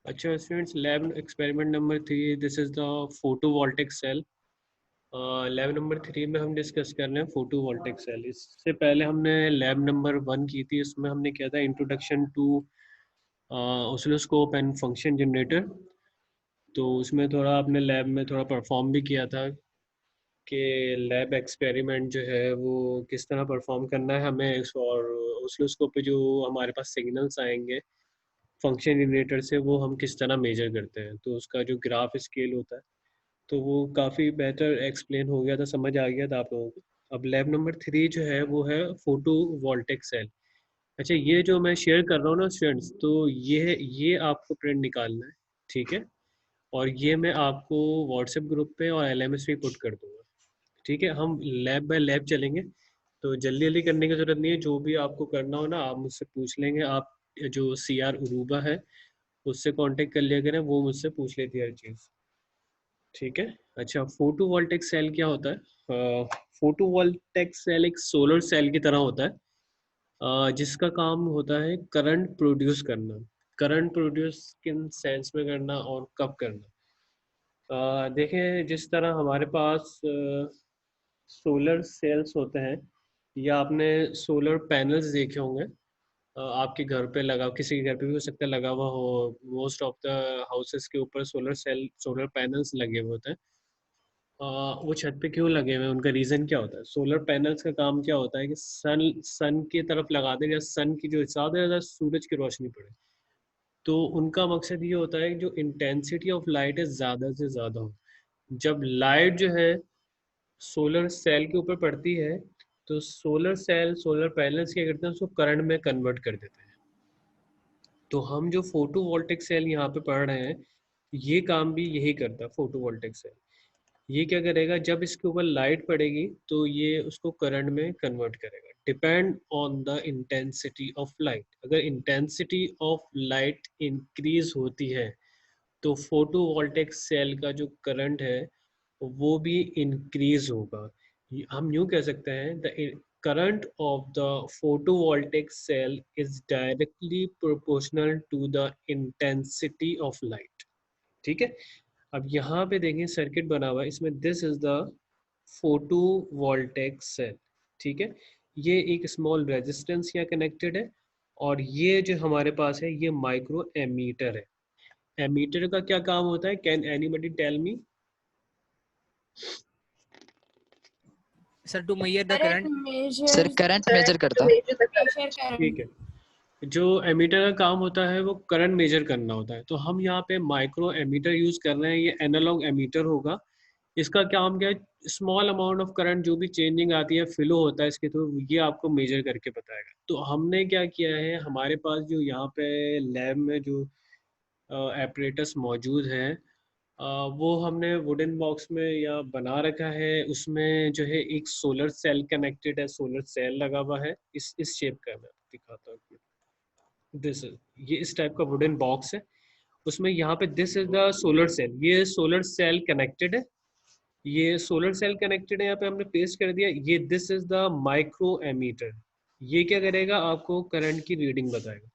अच्छा students, lab experiment number 3, this is the photovoltaic cell. Lab number 3 में हम discuss कर रहे हैं फोटोवोल्टिक सेल। इससे पहले हमने लैब नंबर 1 की थी, इसमें हमने किया था introduction to oscilloscope and function generator. तो उसमें थोड़ा अपने लैब में थोड़ा परफॉर्म भी किया था कि लैब एक्सपेरिमेंट जो है वो किस तरह परफॉर्म करना है हमें, और ऑसिलोस्कोप पे जो हमारे पास सिग्नल्स आएंगे फंक्शन जनरेटर से वो हम किस तरह मेजर करते हैं, तो उसका जो ग्राफ स्केल होता है तो वो काफ़ी बेटर एक्सप्लेन हो गया था, समझ आ गया था आप लोगों को। अब लैब नंबर 3 जो है वो है फोटो वोल्टेक सेल। अच्छा, ये जो मैं शेयर कर रहा हूँ ना स्टूडेंट्स, तो ये आपको प्रिंट निकालना है, ठीक है। और ये मैं आपको व्हाट्सएप ग्रुप पे और LMS पे पुट कर दूंगा, ठीक है। हम लैब बाय लैब चलेंगे, तो जल्दी जल्दी करने की ज़रूरत नहीं है। जो भी आपको करना हो ना आप मुझसे पूछ लेंगे। आप जो CR उरूबा है उससे कांटेक्ट कर लिया करें, वो मुझसे पूछ लेती है हर चीज़, ठीक है। अच्छा, फोटोवोल्टिक सेल क्या होता है? फोटोवोल्टिक सेल एक सोलर सेल की तरह होता है, जिसका काम होता है करंट प्रोड्यूस करना। करंट प्रोड्यूस किन सेंस में करना और कब करना? देखें, जिस तरह हमारे पास सोलर सेल्स होते हैं, या आपने सोलर पैनल्स देखे होंगे, आपके घर पे लगा, किसी के घर पे भी हो सकता है लगा हुआ हो। मोस्ट ऑफ द हाउसेस के ऊपर सोलर सेल, सोलर पैनल्स लगे हुए होते हैं। वो छत पे क्यों लगे हुए हैं, उनका रीज़न क्या होता है? सोलर पैनल्स का काम क्या होता है कि सन सन की तरफ लगा दें, या सन की जो ज़्यादा से ज़्यादा सूरज की रोशनी पड़े। तो उनका मकसद ये होता है कि जो इंटेंसिटी ऑफ लाइट है ज़्यादा से ज़्यादा हो। जब लाइट जो है सोलर सेल के ऊपर पड़ती है, तो सोलर सेल, सोलर पैनल्स क्या करते हैं, उसको करंट में कन्वर्ट कर देते हैं। तो हम जो फोटोवोल्टिक सेल यहाँ पे पढ़ रहे हैं, ये काम भी यही करता है फोटोवोल्टिक सेल। ये क्या करेगा, जब इसके ऊपर लाइट पड़ेगी तो ये उसको करंट में कन्वर्ट करेगा, depend on the intensity of light. अगर इंटेंसिटी ऑफ लाइट इंक्रीज होती है तो फोटोवोल्टिक सेल का जो करंट है वो भी इंक्रीज होगा। हम यूँ कह सकते हैं, the current of the photovoltaic cell is directly proportional to the intensity of light, ठीक है। अब यहाँ पे देखें सर्किट बना हुआ है, इसमें this is the photovoltaic cell, ठीक है। ये एक स्मॉल रेजिस्टेंस यहाँ कनेक्टेड है, और ये जो हमारे पास है ये माइक्रो एमीटर है। एमीटर का क्या काम होता है? Can anybody tell me? Sir to measure the current current. Sir measure current measure करता। Measure current. ठीक है, जो एमीटर का काम होता है वो करंट मेजर करना होता है। तो हम यहाँ पे माइक्रो एमीटर यूज कर रहे हैं, ये एनालॉग एमीटर होगा। इसका काम क्या है? स्मॉल अमाउंट ऑफ करंट जो भी चेंजिंग आती है, फ्लो होता है इसके थ्रू, ये आपको मेजर करके बताएगा। तो हमने क्या किया है, हमारे पास जो यहाँ पे लैब में जो एपरेटस मौजूद है, वो हमने वुडन बॉक्स में या बना रखा है। उसमें जो है एक सोलर सेल कनेक्टेड है, सोलर सेल लगा हुआ है इस शेप का। मैं दिखाता हूँ, दिस ये इस टाइप का वुडन बॉक्स है। उसमें यहाँ पे this is the solar cell, ये सोलर सेल कनेक्टेड है, ये सोलर सेल कनेक्टेड है, यहाँ पे हमने पेस्ट कर दिया। ये this is the micro ammeter, ये क्या करेगा, आपको करंट की रीडिंग बताएगा।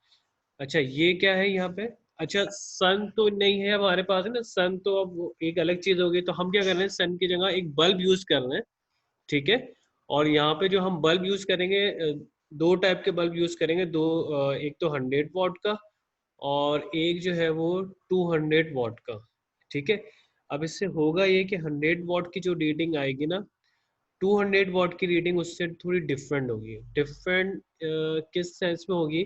अच्छा, ये क्या है यहाँ पे? अच्छा, सन तो नहीं है हमारे पास, है ना, सन तो अब वो एक अलग चीज हो गई। तो हम क्या कर रहे हैं, सन की जगह एक बल्ब यूज कर रहे हैं, ठीक है। और यहाँ पे जो हम बल्ब यूज करेंगे, दो टाइप के बल्ब यूज करेंगे, दो, एक तो 100 वाट का, और एक जो है वो 200 वाट का, ठीक है। अब इससे होगा ये कि 100 वाट की जो रीडिंग आएगी ना, 200 वाट की रीडिंग उससे थोड़ी डिफरेंट होगी। डिफरेंट किस सेंस में होगी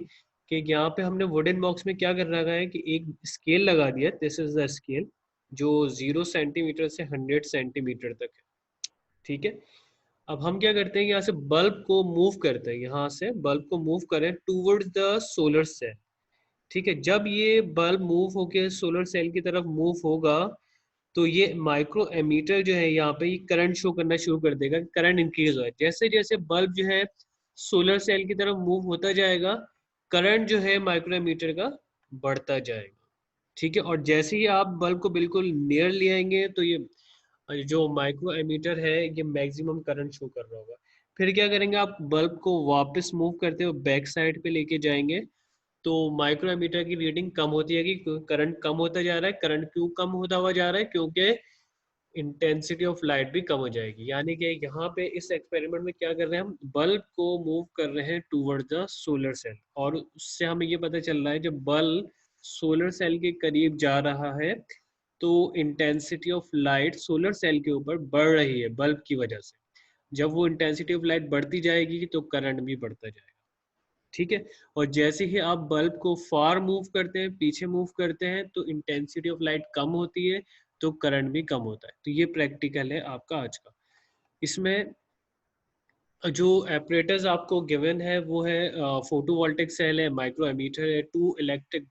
कि यहाँ पे हमने वुडन बॉक्स में क्या कर रखा है कि एक स्केल लगा दिया, दिस इज द स्केल, जो 0 सेंटीमीटर से 100 सेंटीमीटर तक है, ठीक है। अब हम क्या करते हैं, यहाँ से बल्ब को मूव करते हैं, यहाँ से बल्ब को मूव करें टूवर्ड्स द सोलर सेल, ठीक है। जब ये बल्ब मूव होके सोलर सेल की तरफ मूव होगा, तो ये माइक्रो एमीटर जो है यहाँ पे ये करंट शो करना शुरू कर देगा, करंट इंक्रीज हो। जैसे जैसे बल्ब जो है सोलर सेल की तरफ मूव होता जाएगा, करंट जो है माइक्रो एमीटर का बढ़ता जाएगा, ठीक है। और जैसे ही आप बल्ब को बिल्कुल नियर ले आएंगे, तो ये जो माइक्रो एमीटर है ये मैक्सिमम करंट शो कर रहा होगा। फिर क्या करेंगे, आप बल्ब को वापस मूव करते हुए बैक साइड पे लेके जाएंगे, तो माइक्रो एमीटर की रीडिंग कम होती है कि करंट कम होता जा रहा है। करंट क्यों कम होता हुआ जा रहा है? क्योंकि इंटेंसिटी ऑफ लाइट भी कम हो जाएगी। यानी कि यहाँ पे इस एक्सपेरिमेंट में क्या कर रहे हैं, हम बल्ब को मूव कर रहे हैं टूवर्ड द सोलर सेल, और उससे हमें ये पता चल रहा है जब बल्ब सोलर सेल के करीब जा रहा है तो intensity of light solar cell के ऊपर बढ़ रही है बल्ब की वजह से। जब वो इंटेंसिटी ऑफ लाइट बढ़ती जाएगी तो करंट भी बढ़ता जाएगा। ठीक है। और जैसे ही आप बल्ब को फार मूव करते हैं, पीछे मूव करते हैं, तो इंटेंसिटी ऑफ लाइट कम होती है तो करंट भी कम होता है। तो ये प्रैक्टिकल है आपका आज का। इसमें जो एपरेटर्स आपको गिवन है वो है फोटोवोल्टिक सेल है, माइक्रो एमीटर है, 2 इलेक्ट्रिक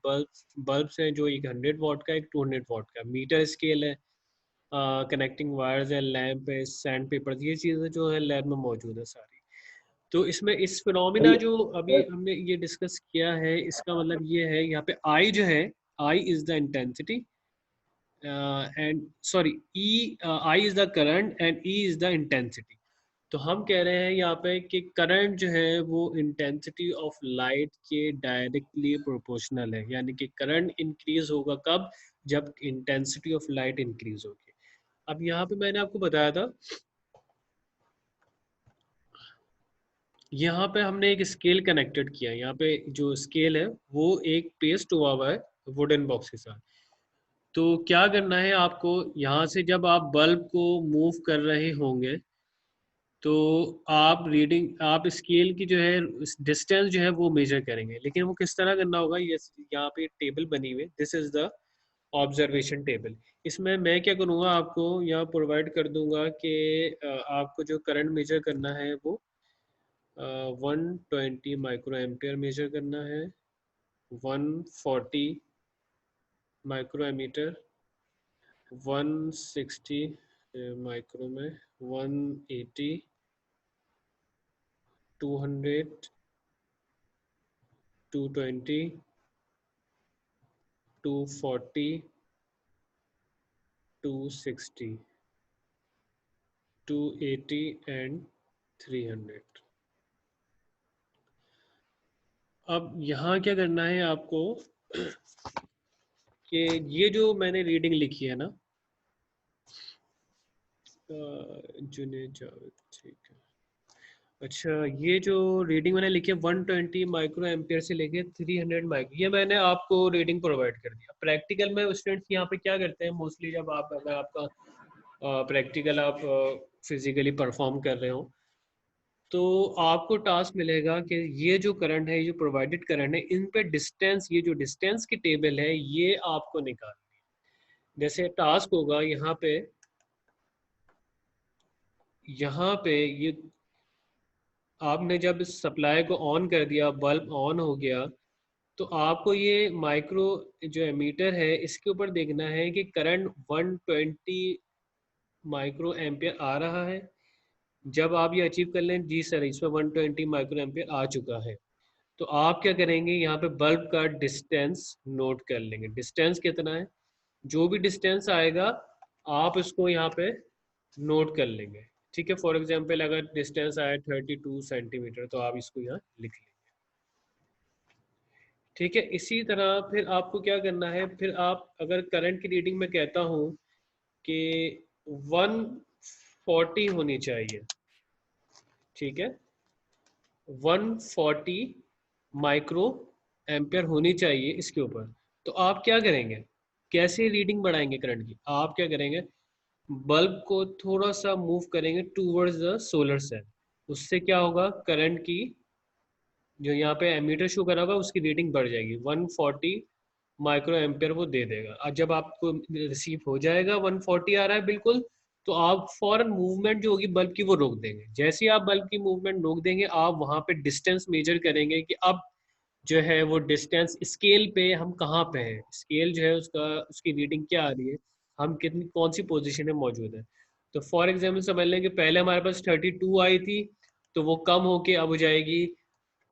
बल्ब्स हैं, जो एक 100 वाट का, एक 200 वाट का, मीटर स्केल है, कनेक्टिंग वायर्स है, लैंप है, सैंड पेपर, ये चीज़ें जो है लैब में मौजूद है सारी। तो इसमें इस फिनोमिना जो अभी हमने ये डिस्कस किया है, इसका मतलब ये है यहाँ पे आई जो है, I is the intensity and sorry E, I is the current and E is the intensity. तो हम कह रहे हैं यहाँ पे कि करंट जो है वो इंटेंसिटी ऑफ लाइट के डायरेक्टली प्रोपोर्शनल है। यानी कि करंट इंक्रीज होगा कब? जब इंटेंसिटी ऑफ लाइट इंक्रीज होगी। अब यहाँ पे मैंने आपको बताया था, यहाँ पे हमने एक स्केल कनेक्टेड किया है। यहाँ पे जो स्केल है वो एक पेस्ट हुआ हुआ है वुडन बॉक्स के साथ। तो क्या करना है आपको, यहाँ से जब आप बल्ब को मूव कर रहे होंगे तो आप स्केल की जो है डिस्टेंस जो है वो मेजर करेंगे। लेकिन वो किस तरह करना होगा, ये यहाँ पे टेबल बनी हुई है, this is the observation table. इसमें मैं क्या करूँगा, आपको यहाँ प्रोवाइड कर दूंगा कि आपको जो करंट मेजर करना है वो 120 माइक्रो एम्पियर मेजर करना है, 140 माइक्रो एमीटर, 160 माइक्रो में, 180, 200, 220, 240, 260, 280 एंड 300। अब यहाँ क्या करना है आपको कि ये जो मैंने रीडिंग लिखी है ना, जुनेद जावेद, ठीक है। अच्छा, ये जो रीडिंग मैंने लिखी है 120 माइक्रो एम्पियर से लेके 300 माइक्रो, ये मैंने आपको रीडिंग प्रोवाइड कर दिया। प्रैक्टिकल में स्टूडेंट्स यहाँ पे क्या करते हैं मोस्टली, जब आप अगर आपका प्रैक्टिकल आप फिजिकली परफॉर्म कर रहे हो तो आपको टास्क मिलेगा कि ये जो करंट है, ये जो प्रोवाइडेड करंट है, इन पे डिस्टेंस, ये जो डिस्टेंस की टेबल है ये आपको निकालनी है। जैसे टास्क होगा यहाँ पे ये आपने जब सप्लाई को ऑन कर दिया, बल्ब ऑन हो गया, तो आपको ये माइक्रो जो एमीटर है इसके ऊपर देखना है कि करंट 120 माइक्रो एम्पियर आ रहा है। जब आप ये अचीव कर लें, जी सर इसमें 120 माइक्रो एम्पियर आ चुका है, तो आप क्या करेंगे, यहाँ पे बल्ब का डिस्टेंस नोट कर लेंगे। डिस्टेंस कितना है, जो भी डिस्टेंस आएगा आप इसको यहाँ पे नोट कर लेंगे। ठीक है, फॉर एग्जांपल अगर डिस्टेंस आया 32 सेंटीमीटर तो आप इसको यहाँ लिख लेंगे। ठीक है, इसी तरह फिर आपको क्या करना है, फिर आप अगर करंट की रीडिंग में कहता हूँ कि 140 होनी चाहिए, ठीक है, 140 माइक्रो एम्पियर होनी चाहिए इसके ऊपर, तो आप क्या करेंगे, कैसे रीडिंग बढ़ाएंगे करंट की? आप क्या करेंगे, बल्ब को थोड़ा सा मूव करेंगे टूवर्ड्स द सोलर सेल। उससे क्या होगा, करंट की जो यहाँ पे एमीटर शो करा होगा उसकी रीडिंग बढ़ जाएगी, 140 माइक्रो एम्पियर वो दे देगा। और जब आपको रिसीव हो जाएगा 140 आ रहा है बिल्कुल, तो आप फॉरन मूवमेंट जो होगी बल्ब की वो रोक देंगे। जैसे ही आप बल्ब की मूवमेंट रोक देंगे, आप वहाँ पे डिस्टेंस मेजर करेंगे कि अब जो है वो डिस्टेंस स्केल पे हम कहाँ पे हैं, स्केल जो है उसका उसकी रीडिंग क्या आ रही है, हम कितनी कौन सी पोजीशन में मौजूद है। तो फॉर एग्जांपल समझ लें कि पहले हमारे पास 32 आई थी, तो वो कम होके अब हो जाएगी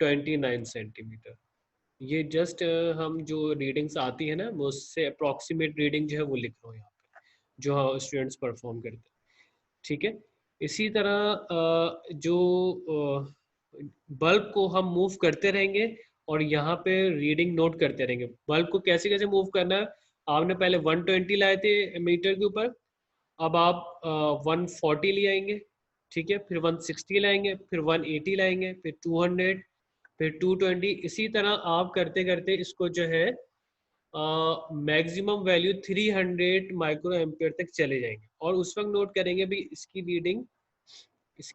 29 सेंटीमीटर। ये जस्ट हम जो रीडिंग्स आती है ना वो उससे अप्रॉक्सीमेट रीडिंग जो है वो लिख रहा हूँ यहाँ पे, जो स्टूडेंट्स परफॉर्म करते हैं। ठीक है, इसी तरह जो बल्ब को हम मूव करते रहेंगे और यहाँ पे रीडिंग नोट करते रहेंगे। बल्ब को कैसे कैसे मूव करना है, आपने पहले 120 लाए थे मीटर के ऊपर, अब आप 140 ले आएंगे, ठीक है, फिर 160 लाएंगे, फिर 180 लाएंगे, फिर 200, फिर 220, इसी तरह आप करते करते इसको जो है मैक्सिमम वैल्यू 300 माइक्रो एम्पियर तक चले जाएंगे। और उस वक्त नोट करेंगे भी इसकी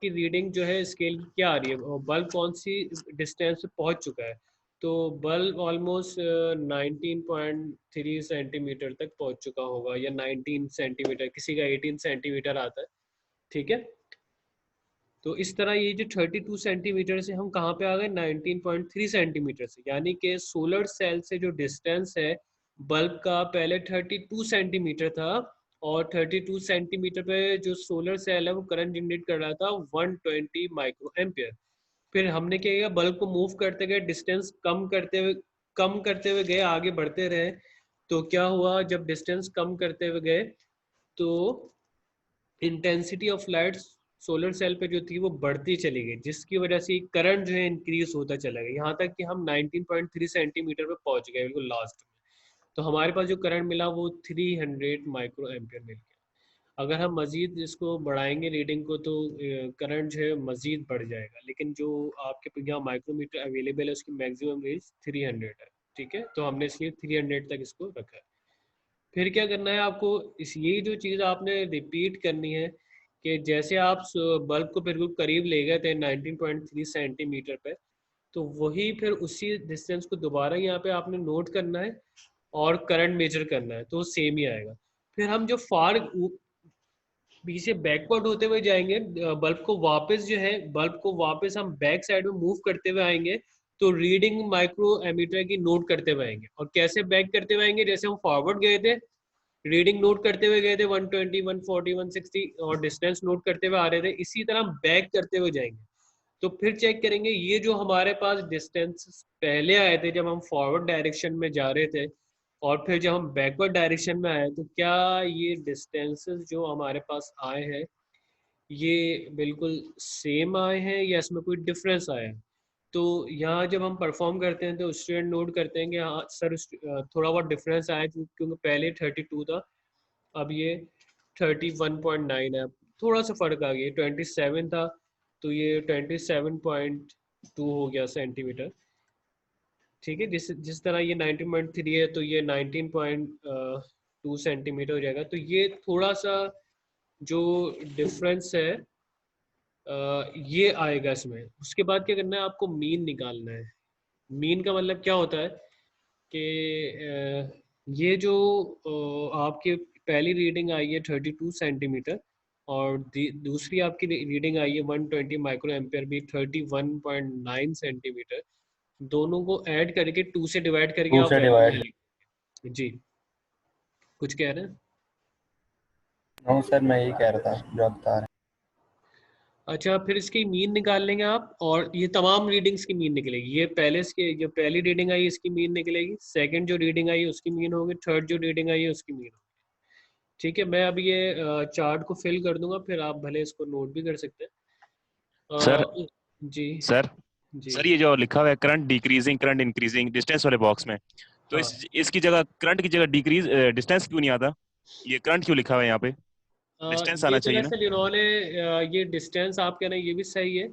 रीडिंग जो है स्केल की क्या आ रही है, बल्ब कौन सी डिस्टेंस पे पहुंच चुका है। तो बल्ब ऑलमोस्ट 19.3 सेंटीमीटर तक पहुंच चुका होगा, या 19 सेंटीमीटर, किसी का 18 सेंटीमीटर आता है, ठीक है। तो इस तरह ये जो 32 सेंटीमीटर से हम कहाँ पे आ गए, 19.3 सेंटीमीटर से, यानी कि सोलर सेल से जो डिस्टेंस है बल्ब का, पहले 32 सेंटीमीटर था, और 32 सेंटीमीटर पे जो सोलर सेल है वो करंट जनरेट कर रहा था 120 माइक्रो एम्पियर। फिर हमने क्या किया, बल्ब को मूव करते गए, डिस्टेंस कम करते हुए गए, आगे बढ़ते रहे। तो क्या हुआ, जब डिस्टेंस कम करते हुए गए तो intensity of light solar cell पे जो थी वो बढ़ती चली गई, जिसकी वजह से करंट जो है इंक्रीज होता चला गया, यहाँ तक कि हम 19.3 सेंटीमीटर पे पहुंच गए बिल्कुल लास्ट में। तो हमारे पास जो करंट मिला वो 300 माइक्रो एम्पियर मिल गया। अगर हम मज़ीद इसको बढ़ाएंगे रीडिंग को तो करंट जो है मज़ीद बढ़ जाएगा, लेकिन जो आपके यहाँ माइक्रोमीटर अवेलेबल है उसकी मैक्सिमम रेंज 300 है, ठीक है। तो हमने इसलिए 300 तक इसको रखा है। फिर क्या करना है आपको, इस यही जो चीज़ आपने रिपीट करनी है, कि जैसे आप बल्ब को बिल्कुल करीब ले गए थे 19.3 सेंटीमीटर पे, तो वही फिर उसी डिस्टेंस को दोबारा यहाँ पे आपने नोट करना है और करंट मेजर करना है, तो सेम ही आएगा। फिर हम जो फार पीछे बैकवर्ड होते हुए जाएंगे, बल्ब को वापस हम बैक साइड में मूव करते हुए आएंगे, तो रीडिंग माइक्रो एमीटर की नोट करते हुए आएंगे। और कैसे बैक करते हुए आएंगे, जैसे हम फॉरवर्ड गए थे, रीडिंग नोट करते हुए गए थे 120, 140, 160, और डिस्टेंस नोट करते हुए आ रहे थे, इसी तरह बैक करते हुए जाएंगे। तो फिर चेक करेंगे ये जो हमारे पास डिस्टेंस पहले आए थे जब हम फॉरवर्ड डायरेक्शन में जा रहे थे, और फिर जब हम बैकवर्ड डायरेक्शन में आए, तो क्या ये डिस्टेंसेस जो हमारे पास आए हैं ये बिल्कुल सेम आए हैं या इसमें कोई डिफरेंस आया है। तो यहाँ जब हम परफॉर्म करते हैं तो स्टूडेंट नोट करते हैं कि हाँ सर थोड़ा बहुत डिफरेंस आया, क्योंकि पहले 32 था, अब ये 31.9 है, थोड़ा सा फर्क आ गया। 27 था तो ये 27.2 हो गया सेंटीमीटर, ठीक है। जिस जिस तरह ये 19.3 है तो ये 19.2 सेंटीमीटर हो जाएगा। तो ये थोड़ा सा जो डिफरेंस है ये आएगा इसमें। उसके बाद क्या करना है, आपको मीन निकालना है। मीन का मतलब क्या होता है कि ये जो आपकी पहली रीडिंग आई है 32 सेंटीमीटर, और दूसरी आपकी रीडिंग आई है 120 माइक्रो एम्पियर भी 31.9 सेंटीमीटर, दोनों को ऐड करके 2 से डिवाइड करके टू आप से वैल्यू डिवाइड। यहाँ लिखेंगे। जी, कुछ कह रहे हैं? नो सर, मैं यही कह रहा था जो आप बता रहे अच्छा, फिर इसकी मीन निकाल लेंगे आप, और ये तमाम रीडिंग्स की मीन निकलेगी। ये पहले इसके जो पहली रीडिंग आई इसकी मीन निकलेगी, सेकंड जो रीडिंग आई उसकी मीन होगी, थर्ड जो रीडिंग आई है उसकी मीन होगी, ठीक है। मैं अभी ये चार्ट को फिल कर दूंगा, फिर आप भले इसको नोट भी कर सकते हैं। सर जी। सर जी। सर ये जो लिखा हुआ है current decreasing current increasing distance वाले बॉक्स में, तो हाँ, इसकी जगह करंट की जगह डिक्रीज डिस्टेंस क्यों नहीं आता? ये करंट क्यों लिखा हुआ है यहाँ पे? डिस्टेंस ये आना चाहिए ना। दरअसल इन्होंने ये डिस्टेंस आप कह रहे हैं ये भी सही है,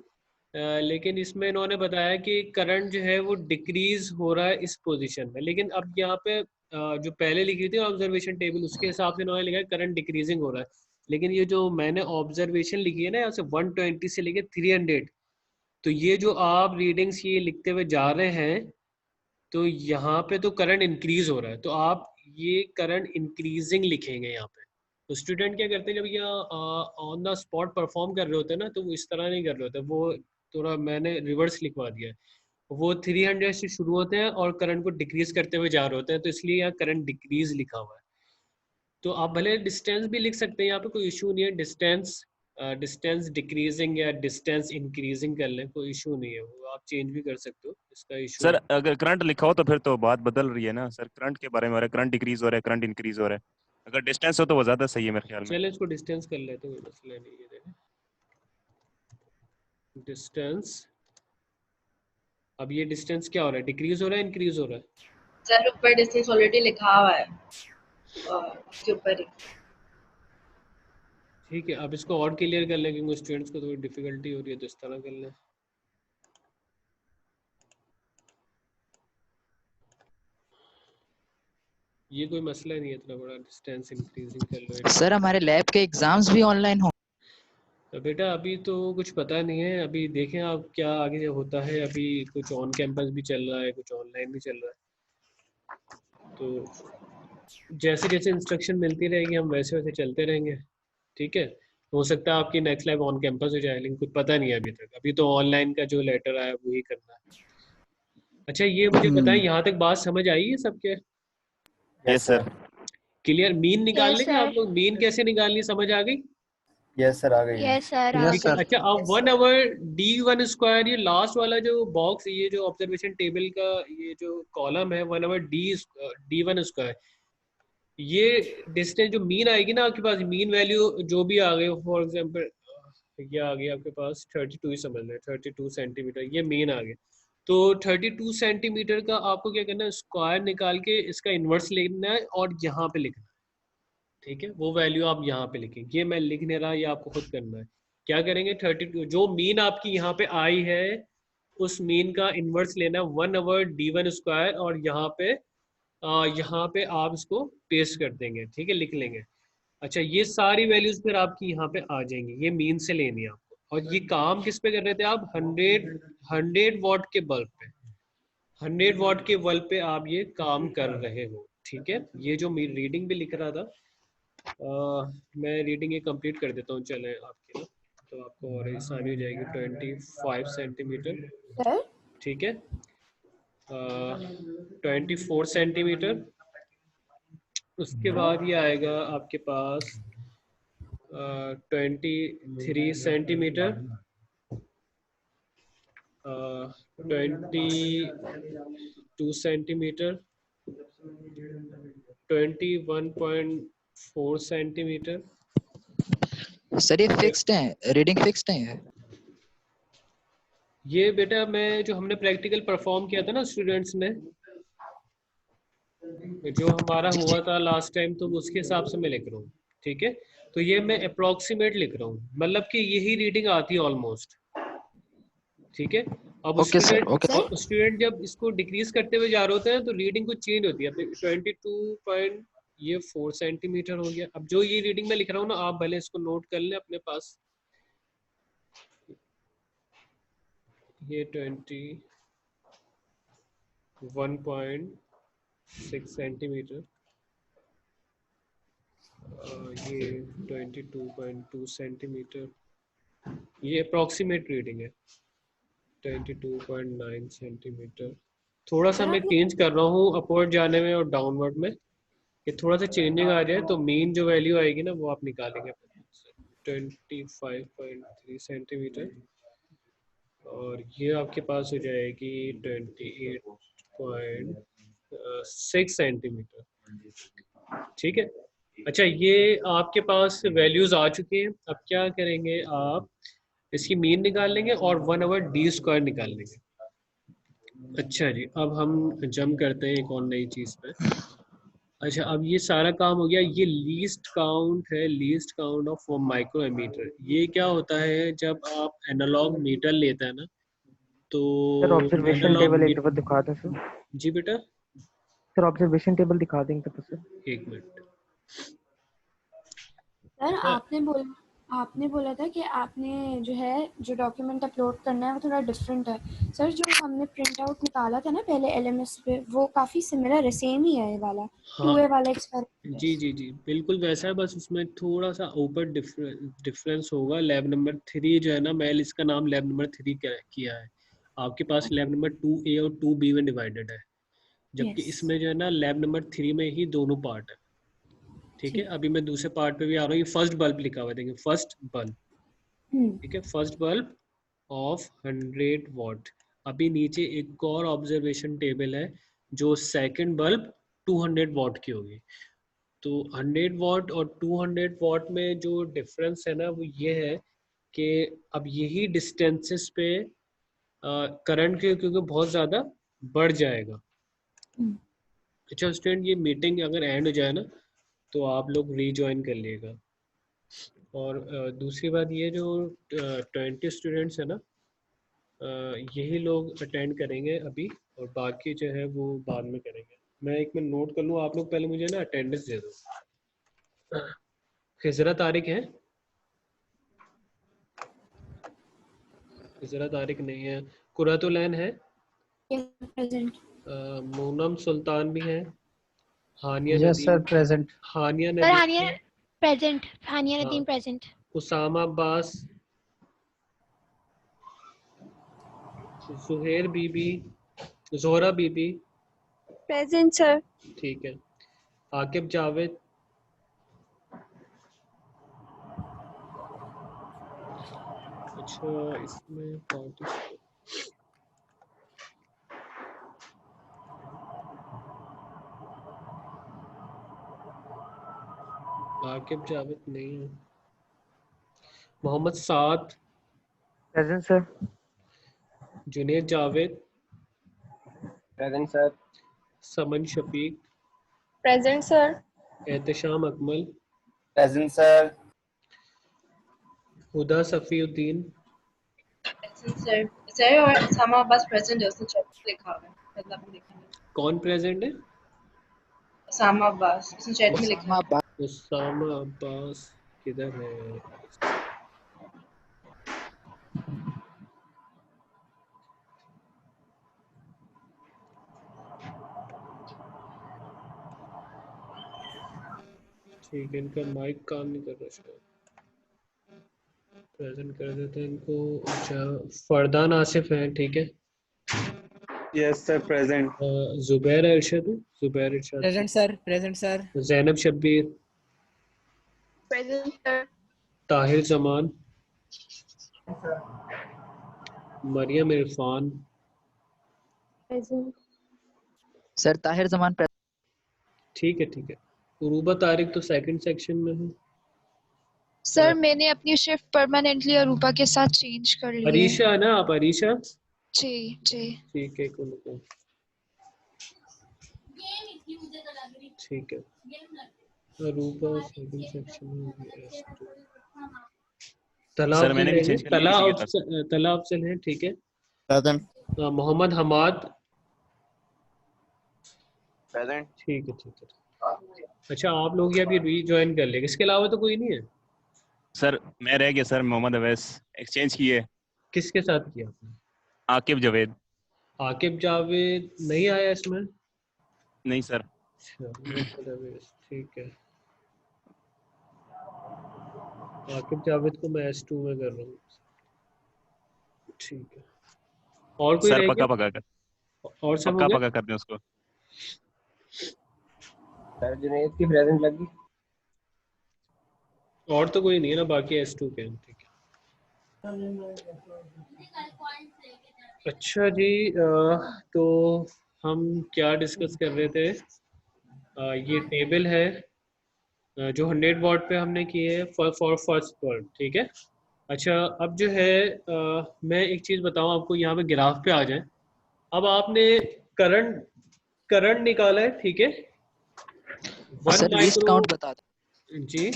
लेकिन इसमें इन्होंने बताया कि करंट जो है वो डिक्रीज हो रहा है इस पोजीशन में, लेकिन अब यहाँ पे जो पहले लिखी थी ऑब्जर्वेशन टेबल उसके हिसाब से इन्होंने लिखा है करंट डिक्रीजिंग हो रहा है। लेकिन ये जो मैंने ऑब्जर्वेशन लिखी है ना यहाँ से 120 से लेके 300, तो ये जो आप रीडिंग्स ये लिखते हुए जा रहे हैं, तो यहाँ पे तो करंट इंक्रीज हो रहा है, तो आप ये करंट इंक्रीजिंग लिखेंगे यहाँ पे। तो स्टूडेंट क्या करते हैं जब ये ऑन द स्पॉट परफॉर्म कर रहे होते हैं ना, तो वो इस तरह नहीं कर रहे होते, वो थोड़ा मैंने रिवर्स लिखवा दिया है। वो 300 से शुरू होते हैं और करंट को डिक्रीज करते हुए जा रहे होते हैं, तो इसलिए यहाँ करंट डिक्रीज लिखा हुआ है। तो आप भले डिस्टेंस भी लिख सकते हैं, यहाँ पे कोई इशू नहीं है। डिस्टेंस डिक्रीजिंग या डिस्टेंस इंक्रीजिंग कर लें, कोई इशू नहीं है, वो आप चेंज भी कर सकते हो, इसका इशू सर नहीं। अगर करंट लिखा हो तो फिर तो बात बदल रही है ना सर, करंट के बारे में हो रहा है, करंट डिक्रीज हो रहा है, करंट इंक्रीज हो रहा है। अगर डिस्टेंस हो तो वो ज्यादा सही है मेरे ख्याल में। चले इसको डिस्टेंस कर लेते हैं, कोई मसला नहीं है। डिस्टेंस अब ये डिस्टेंस क्या हो रहा है, डिक्रीज हो रहा है, इंक्रीज हो रहा है? सर ऊपर डिस्टेंस ऑलरेडी लिखा हुआ है इसके ऊपर ही। ठीक है, अब इसको और क्लियर कर लें क्योंकि स्टूडेंट्स को थोड़ी डिफिकल्टी हो रही है, तो इस तरह कर लें। ये कोई मसला नहीं है इतना बड़ा, डिस्टेंस इंक्रीजिंग कर लो। सर हमारे लैब के एग्जाम्स भी ऑनलाइन हो? तो बेटा अभी तो कुछ पता नहीं है, अभी देखें आप क्या आगे होता है। अभी कुछ ऑन कैंपस भी चल रहा है, कुछ ऑनलाइन भी चल रहा है, तो जैसे जैसे इंस्ट्रक्शन मिलती रहेगी हम वैसे वैसे चलते रहेंगे। ठीक है, हो सकता है आपकी नेक्स्ट लाइव ऑन कैंपस हो जाए, लेकिन कुछ पता नहीं है अभी तक। अभी तो ऑनलाइन का जो लेटर आया वही करना है। अच्छा ये मुझे बताएं, यहाँ तक बात समझ आई है सबके? Yes sir. क्लियर? मीन निकाल Yes, लेंगे sir. आप लोग? मीन कैसे निकालनी समझ आ गई? यस सर, आ गई है। Yes, sir. ठीक है। अच्छा अब 1/d1², ये लास्ट वाला जो बॉक्स, ये जो ऑब्जर्वेशन टेबल का ये जो कॉलम है 1/d1², ये डिस्टेंस जो मीन आएगी ना आपके पास, मीन वैल्यू जो भी आ गई, फॉर एग्जांपल ये आ गई आपके पास 32 ही समझ लें, 32 सेंटीमीटर, ये मीन आ गया। तो 32 सेंटीमीटर का आपको क्या करना है, स्क्वायर निकाल के इसका इन्वर्स लेना है और यहाँ पे लिखना है। ठीक है, वो वैल्यू आप यहाँ पे लिखेंगे, ये मैं लिख नहीं रहा, ये आपको खुद करना है। क्या करेंगे, 32 जो मीन आपकी यहाँ पे आई है उस मीन का इन्वर्स लेना 1/d1², और यहाँ पे आप इसको पेस्ट कर देंगे। ठीक है, लिख लेंगे। अच्छा ये सारी वैल्यूज फिर आपकी यहाँ पे आ जाएंगी, ये मीन से लेनी है आपको। और ये काम किस पे कर रहे थे आप, 100 वॉट के बल्ब पे, 100 वॉट के बल्ब पे आप ये काम कर रहे हो। ठीक है, ये जो मैं रीडिंग भी लिख रहा था, मैं रीडिंग ये कंप्लीट कर देता हूँ चले आपकी ना, तो आपको और आसानी हो जाएगी। 25 सेंटीमीटर, Sir? ठीक है, 24 सेंटीमीटर, उसके बाद ये आएगा आपके पास 23 सेंटीमीटर, 22 सेंटीमीटर, 21.4 सेंटीमीटर। सर ये फिक्स्ड है, रीडिंग फिक्स्ड है? ये बेटा मैं जो हमने प्रैक्टिकल परफॉर्म किया था ना स्टूडेंट्स में, जो हमारा हुआ था लास्ट टाइम, तो उसके हिसाब से मैं लिख रहा हूँ। ठीक है, तो ये मैं अप्रोक्सीमेट लिख रहा हूँ, मतलब कि यही रीडिंग आती है ऑलमोस्ट। ठीक है, अब ओके सर, ओके। स्टूडेंट जब इसको डिक्रीज करते हुए जा रहे होते हैं तो रीडिंग कुछ चेंज होती है। 22.4 सेंटीमीटर हो गया। अब जो ये रीडिंग मैं लिख रहा हूँ ना, आप भले इसको नोट कर लें अपने पास, ये 21.6 सेंटीमीटर, ये 22.2 सेंटीमीटर, ये अप्रोक्सीमेट रीडिंग है। 22.9 सेंटीमीटर। थोड़ा सा मैं चेंज कर रहा हूँ अपवर्ड जाने में और डाउनवर्ड में, ये थोड़ा सा चेंजिंग आ जाए तो मेन जो वैल्यू आएगी ना वो आप निकालेंगे। 25.3 सेंटीमीटर, और ये आपके पास हो जाएगी 28.6 सेंटीमीटर। ठीक है, अच्छा ये आपके पास वैल्यूज आ चुकी हैं। अब क्या करेंगे, आप इसकी मीन निकाल लेंगे और 1/d² निकाल लेंगे। अच्छा जी, अब हम जंप करते हैं एक और नई चीज पे। अच्छा अब ये सारा काम हो गया, ये लीस्ट काउंट है, लीस्ट काउंट ऑफ माइक्रोमीटर। ये क्या होता है, जब आप एनालॉग मीटर लेते हैं ना, तो सर ऑब्जर्वेशन टेबल एक दफा दिखा दें सर। जी बेटा, सर ऑब्जर्वेशन टेबल दिखा देंगे तो सर। एक मिनट। सर आपने बोला था कि आपने जो है जो डॉक्यूमेंट अपलोड करना है वो थोड़ा डिफरेंट है। सर जो हमने प्रिंट आउट निकाला था ना पहले LMS पे, वो काफ़ी सिमिलर है, सेम ही है ये वाला। हाँ 2A वाला एक्सपेरिमेंट। जी जी जी बिल्कुल वैसा है, बस उसमें थोड़ा सा ऊपर डिफरेंस होगा। लैब नंबर 3 जो है ना, मैंने इसका नाम लैब नंबर 3 किया है। आपके पास लैब नंबर 2A और 2B में डिवाइडेड है, जबकि Yes. इसमें जो है ना लैब नंबर 3 में ही दोनों पार्ट है। ठीक है, अभी मैं दूसरे पार्ट पे भी आ रहा हूँ। ये फर्स्ट बल्ब लिखा हुआ है, देखिए फर्स्ट बल्ब। ठीक है, फर्स्ट बल्ब ऑफ 100 वॉट। अभी नीचे एक और ऑब्जर्वेशन टेबल है जो सेकंड बल्ब 200 वॉट की होगी। तो 100 वॉट और 200 वॉट में जो डिफरेंस है ना वो ये है कि अब यही डिस्टेंसेस पे करंट क्योंकि बहुत ज़्यादा बढ़ जाएगा। अच्छा स्टूडेंट, ये मीटिंग अगर एंड हो जाए ना तो आप लोग रीजॉइन कर लीजिएगा। और दूसरी बात ये, जो 20 स्टूडेंट्स है ना, यही लोग अटेंड करेंगे अभी, और बाकी जो है वो बाद में करेंगे। मैं एक मिनट नोट कर लूँ, आप लोग पहले मुझे ना अटेंडेंस दे दो। खिजरा तारिक है? खिजरा तारिक नहीं है। कुरातुलैन है? प्रेजेंट। मोनम सुल्तान भी है। हानिया यस सर नदीम, प्रेजेंट। हानिया सर नदीम हानिया है? प्रेजेंट, हानिया हाँ। नदीम प्रेजेंट। उसामा अब्बास, जुहेर बीबी, जोहरा बीबी प्रेजेंट सर। ठीक है। आकिब जावेद, अच्छा इसमें आकिब जावेद नहीं है। Mohammad Saad, present sir. Juned Javed, present sir. Saman Shafiq, present sir. Ehtesham Akmal, present sir. Huda Safiuddin, sir sir और उसामा अब्बास प्रेजेंट है, उसने चैट में लिखा हुआ है, मतलब आपने देखा नहीं। कौन प्रेजेंट है? उसामा अब्बास, उसने चैट में लिखा है। उसामा अब्बास किधर है? ठीक है, इनका माइक काम नहीं कर रहा शायद, प्रेजेंट कर देते हैं इनको। अच्छा फरदान आसिफ है, ठीक है। Yes sir present. Zubair Irshad, Zubair Irshad, present sir. Present sir. Zainab Shabbir, present sir. Tahir Zaman, Maryam Irfan, present sir Tahir Zaman ठीक है ठीक है। उरूबा तारिक तो सेकंड सेक्शन में है। सर मैंने अपनी शिफ्ट परमानेंटली अरूबा के साथ चेंज कर ली है। अरीशा है ना आप? अरीशा जी जी। ठीक है, ठीक है। अरूबा सेकंड सेक्शन में। तला सर अफजल मैंने भी है, चेंज कर लिया इसी के साथ। तला अफजल है, ठीक है। प्रेजेंट। मोहम्मद हमाद, प्रेजेंट। ठीक है। अच्छा आप लोग ये अभी रीज्वाइन कर लेंगे, इसके अलावा तो कोई नहीं है? सर मैं रह गया सर, मोहम्मद अवैस एक्सचेंज किए। किसके साथ किया आपने? आकिब जावेद। आकिब जावेद नहीं आया इसमें? नहीं सर। अच्छा मोहम्मद अवैस, ठीक है। आकिब जावेद को मैं S2 में कर रहा हूँ, ठीक है। और कोई सर रह पक्का गया? पक्का कर, और सब हो पक्का गया? पक्का कर दें उसको। सर जुनेद की प्रेजेंट लगी। और तो कोई नहीं है ना, बाकी S2 के हैं, ठीक है। अच्छा जी, तो हम क्या डिस्कस कर रहे थे? ये टेबल है जो 100 वॉट पे हमने किए है फॉर फर्स्ट वर्ड, ठीक है। अच्छा अब जो है मैं एक चीज़ बताऊं आपको, यहाँ पे ग्राफ पे आ जाए। अब आपने करंट करंट निकाला है, ठीक है। सर लीस्ट काउंट बता दें। जी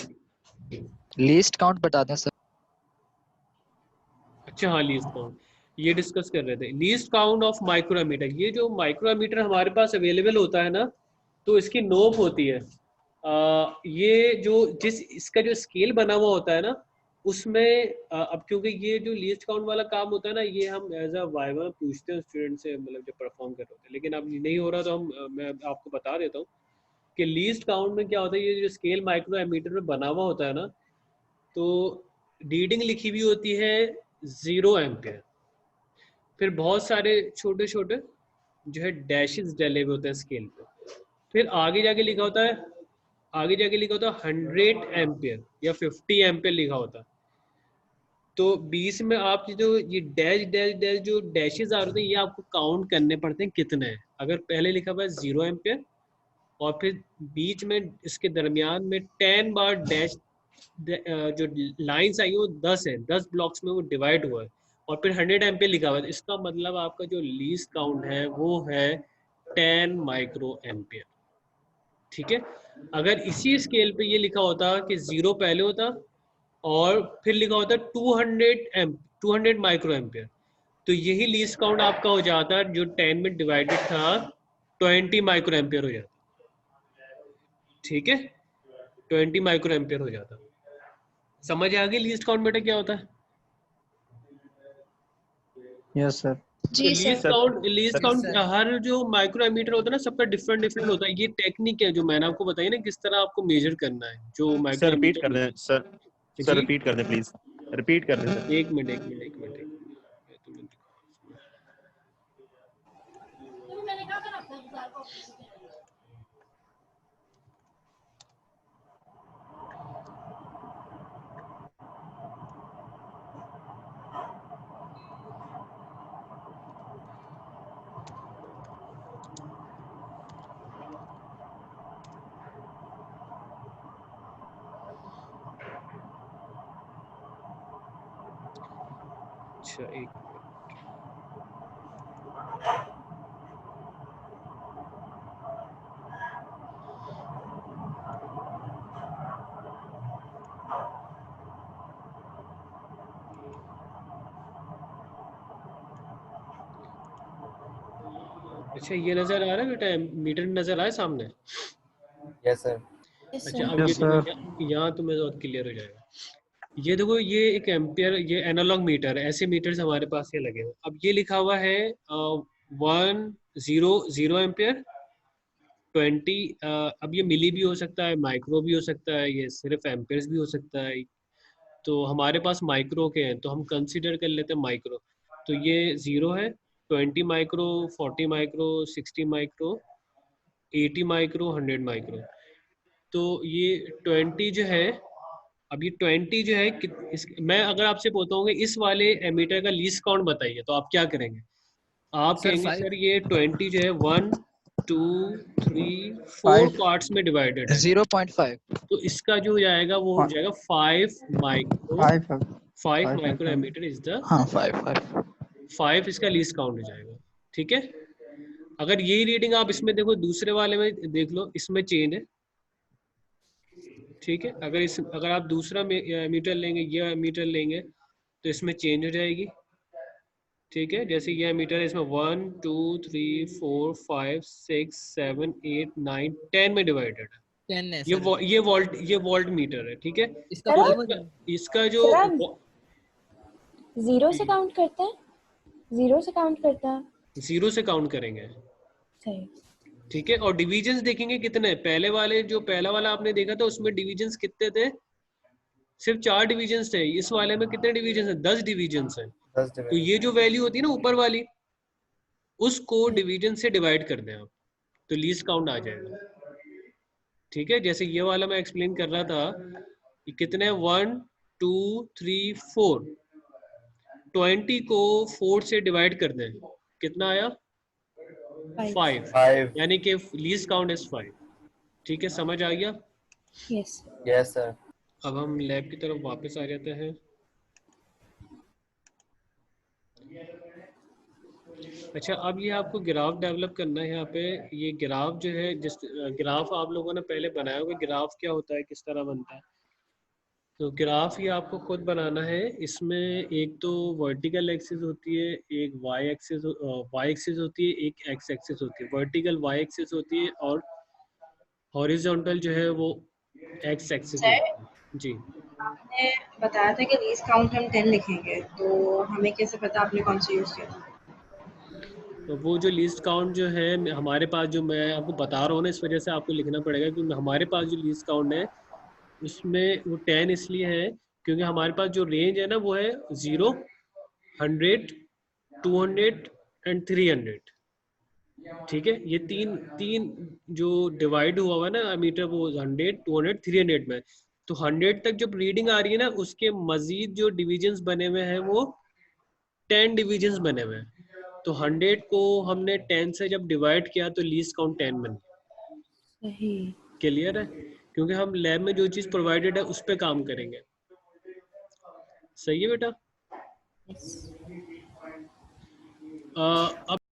लीस्ट काउंट बता दें सर। अच्छा हाँ, लीस्ट काउंट ये डिस्कस कर रहे थे। लीस्ट काउंट ऑफ माइक्रोमीटर, ये जो माइक्रोमीटर हमारे पास अवेलेबल होता है ना, तो इसकी नोब होती है। ये जो इसका जो स्केल बना हुआ होता है ना, उसमें अब क्योंकि ये जो लीस्ट काउंट वाला काम होता है ना, ये हम एज अ वाइवा पूछते हैं स्टूडेंट से, मतलब जब परफॉर्म कर रहे होते हैं। लेकिन अब नहीं हो रहा तो मैं आपको बता देता हूँ कि लीस्ट काउंट में क्या होता है। ये जो स्केल माइक्रोमीटर में बना हुआ होता है ना, तो रीडिंग लिखी हुई होती है 0 एम्पियर, फिर बहुत सारे छोटे छोटे जो है डैशेस डले हुए होते हैं स्केल पे, फिर आगे जाके लिखा होता है 100 एम्पियर या 50 एम्पियर लिखा होता है। तो 20 में आप जो ये डैश डैश डैश जो डैशेस आ रहे हैं, ये आपको काउंट करने पड़ते हैं कितने हैं। अगर पहले लिखा हुआ है 0 एम्पियर और फिर बीच में इसके दरमियान में 10 बार डैश जो लाइंस आई वो 10 है, 10 ब्लॉक्स में वो डिवाइड हुआ है, और फिर 100 एम्पियर लिखा हुआ है, इसका मतलब आपका जो लीस्ट काउंट है वो है 10 माइक्रो एम्पियर। ठीक है, अगर इसी स्केल पे ये लिखा होता कि 0 पहले होता और फिर लिखा होता 200 माइक्रो एम्पियर, तो यही लीस्ट काउंट आपका हो जाता जो 10 में डिवाइडेड था 20 माइक्रो एम्पियर हो जाता। ठीक है, 20 माइक्रो एम्पियर हो जाता। समझ आ गई लीस्ट काउंट बेटा क्या होता है? Yes sir. जी लीस्ट सर। काउंट हर जो माइक्रो एमीटर होता है ना सबका डिफरेंट होता है। ये टेक्निक है जो मैंने आपको बताई ना, किस तरह आपको मेजर करना है जो माइक्रो सर रिपीट कर एमीटर। दें सर, सर रिपीट कर दें प्लीज, रिपीट कर दें सर। एक मिनट। अच्छा एक अच्छा ये नजर आ रहा है बेटा, मीटर नजर आया सामने? Yes sir. अच्छा अब ये देखो यहाँ तुम्हें और क्लियर हो जाएगा। ये देखो ये एक एम्पियर, ये एनालॉग मीटर है, ऐसे मीटर्स हमारे पास ये लगे हुए। अब ये लिखा हुआ है 100 एम्पियर 20। अब ये मिली भी हो सकता है, माइक्रो भी हो सकता है, ये सिर्फ एम्पियर्स भी हो सकता है। तो हमारे पास माइक्रो के हैं तो हम कंसीडर कर लेते हैं माइक्रो। तो ये 0 है, 20 micro, 40 micro, 60 micro, 80 micro, 100 micro. तो ये 20 जो है, अब ये 20 जो है मैं अगर आपसे पूछता हूँ कि इस वाले एमीटर का लीस्ट काउंट बताइए तो आप क्या करेंगे? आप कहेंगे सर ये 20 जो है 1 2 3 4 पार्ट्स में डिवाइडेड है, 0.5। तो इसका जो हो जाएगा वो हो जाएगा 5 माइक्रो एमीटर इज द हाँ 5। 5 इसका लीस्ट काउंट हो जाएगा। ठीक है, अगर यही रीडिंग आप इसमें देखो, दूसरे वाले में देख लो, इसमें चेंज है। ठीक है, अगर आप दूसरा मीटर लेंगे, ये मीटर लेंगे तो इसमें चेंज हो जाएगी। ठीक है, जैसे ये मीटर है, इसमें 1 2 3 4 5 6 7 8 9 10 में डिवाइडेड है। 10 है ये सर। ये वोल्ट मीटर है। ठीक है, इसका सर, 5 इसका जो जीरो से काउंट करते हैं, जीरो से काउंट करते हैं। 0 से काउंट करेंगे। सही। ठीक है, और डिविजन्स देखेंगे कितने, पहले वाले जो पहला वाला आपने देखा था उसमें डिविजन्स कितने थे? सिर्फ 4 डिविजन्स थे। इस वाले में कितने डिविजन्स हैं? 10 डिविजन्स हैं। तो ये जो वैल्यू होती है ना ऊपर वाली, उसको डिवीजन से डिवाइड कर दें आप, तो लीस्ट काउंट आ जाएगा। ठीक है, जैसे ये वाला मैं एक्सप्लेन कर रहा था कि कितने 1 2 3 4, 20 को 4 से डिवाइड कर दें, कितना आया? 5, यानी कि लीस्ट काउंट इज 5। ठीक है, समझ आ गया? Yes yes sir. अब हम लैब की तरफ वापस आ जाते हैं। अच्छा, अब ये आपको ग्राफ डेवलप करना है। यहाँ पे ये ग्राफ जो है, जिस ग्राफ आप लोगों ने पहले बनाया होगा, ग्राफ क्या होता है, किस तरह बनता है, तो ग्राफ ये आपको खुद बनाना है। इसमें एक तो वर्टिकल एक्सिस होती है, एक वाई एक्सिस होती है, एक एक्स एक्सिस होती है। वर्टिकल वाई एक्सिस होती है और हॉरिजॉन्टल जो है वो एक्स एक्सिस होती है। जी, आपने बताया था कि लीस्ट काउंट हम 10 लिखेंगे, तो हमें कैसे पता आपने कौन सा यूज किया था? तो वो जो लिस्ट काउंट जो है हमारे पास, जो मैं आपको बता रहा हूँ ना, इस वजह से आपको लिखना पड़ेगा, क्योंकि हमारे पास जो लिस्ट काउंट है उसमें वो 10 इसलिए है क्योंकि हमारे पास जो रेंज है ना वो है 0 100 200 एंड 300। ठीक है, ये तीन जो डिवाइड हुआ है ना मीटर, वो 100 200 300 में। तो 100 तक जब रीडिंग आ रही है ना, उसके मजीद जो डिविजन्स बने हुए हैं वो 10 डिविजन्स बने हुए हैं। तो 100 को हमने 10 से जब डिवाइड किया तो लीस्ट काउंट 10 बन गया। सही। क्लियर है? क्योंकि हम लैब में जो चीज प्रोवाइडेड है उस पर काम करेंगे। सही है बेटा? यस। अब